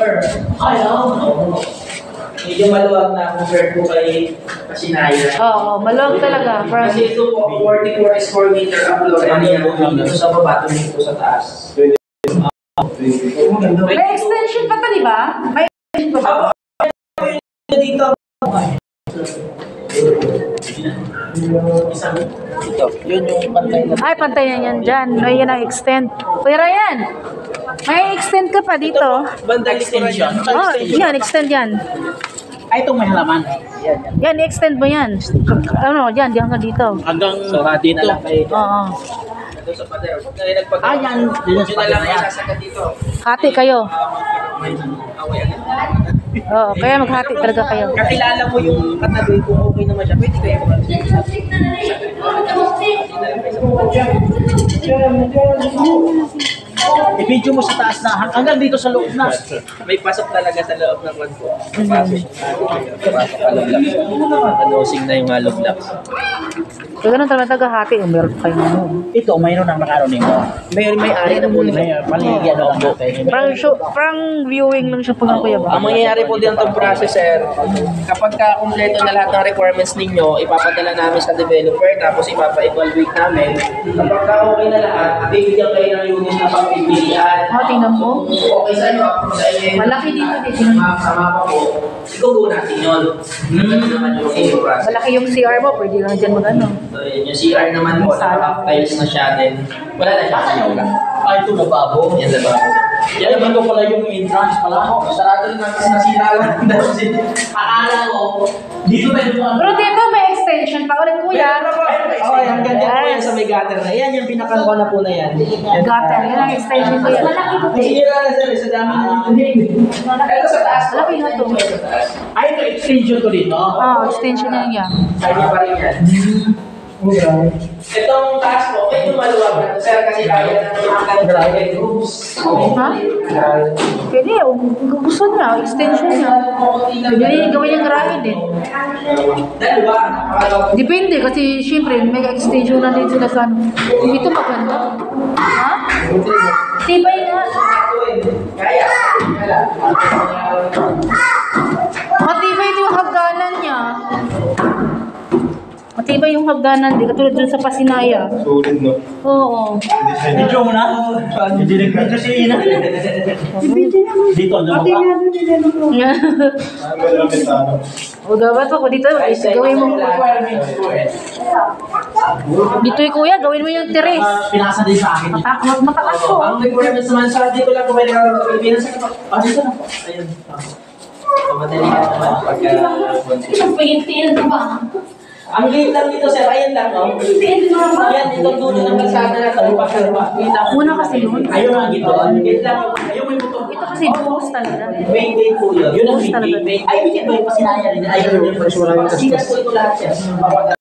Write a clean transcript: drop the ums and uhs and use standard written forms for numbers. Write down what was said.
Ay, oo. Medyo maluwag na compared po kay Kasinaya. Oo, maluwag talaga. Kasi ito po, 44 is 4 meter upload area. Dito sa baba, tumingin po sa taas. May extension pa to, di ba? May extension pa ba? Dito. Ito, yun yung pantay na. Ay, pantay na yan dyan. May yan ang extend. Pero yan, may extend ka pa dito. Banda extension. Oh, yan, extend yan. Ay, itong may halaman. Yan, extend mo yan. Ano, yan, di hanggang dito. Hanggang dito. Na lang kayo. Oo. Ito sa pader. Yan. Yun na lang kayo sasagat dito. Hati kayo. Oo, kaya maghati talaga kayo. Kakilala mo yung katabi kung okay naman siya. Pwede kayo i-video mo sa taas na hanggang dito sa loob na. May pasok talaga sa loob ng kwanto. Pasok ka loob. Anosing na yung loob lang. So, ganun talaga hati. Meron kayo mo. Ito, mayroon ang nakaroning mo. May ari na po nila. Paligyan na lang po. Parang viewing lang siya pag kuya ba? Ang mangyayari po din itong process, sir, kapag kumpleto na lahat ng requirements ninyo, ipapadala namin sa developer, tapos ipapa-evaluate namin. Kapag okay na lahat, bibigyan kayo ng unit na pagpipilian. Tingnan mo. Okay sa inyo, approve sa inyo. Malaki dito dito. Sama pa po. Siguro natin yun. Ganun naman yung process. Malaki yung CR mo, pwede lang dyan mag-ano. So, yun, yung CR naman po, naka-tiles na siya din. Wala na siya. Ay, ito lababo. Yan lababo. Yan naman ko pala yung entrance pala. Sarado rin natin nasira lang. Akala ko, dito tayo doon. Pero dito may extension pa ulit kuya. Oo, yung ganyan po yan sa may gutter na. Yan yung pinakakuha na po na yan. Gutter, yan ang extension ko yan. Nasira na sir, sa dami na ito sa taas. Malaki na to. Ay, ito extension ko dito. Oo, extension na yan. Kanya pa rin yan. Itong taas po, medyo maluwag na. Sir, kasi kaya na naman drive groups. Ha? Pwede, kung gusto niya, extension niya. Pwede gawin niyang garahe din. Dalawa, Depende kasi syempre may extension na din sila sa ano. Ito maganda. Ha? Tibay nga. kaya. Matibay ito yung hagdanan niya. Matibay yung hagdanan, di katulad dun sa Pasinaya. Solid, no? Oo. Video mo na? Hindi nag-video si Ina. Dito, ano ba? O dapat ako dito, gawin mo. Dito yung kuya, gawin mo yung teres. Pinasa din sa akin. Mataas to. Ang requirements naman sa dito lang kung may nakaroon sa Pilipinas. Dito na po. Ayun. Madali ka naman pagka... Ang gate lang dito, sir, ayan lang, no? Yan, itong dulo ng kalsada na ito, Una kasi yun. ayun ang gito. Gate lang, ayun may butong. Ito kasi buhos talaga. Main gate po yun. Yun ang Buhos main talaga. gate. Ay, hindi ba yung pasinaya rin? Ayun yung pasinaya po ito lahat, sir.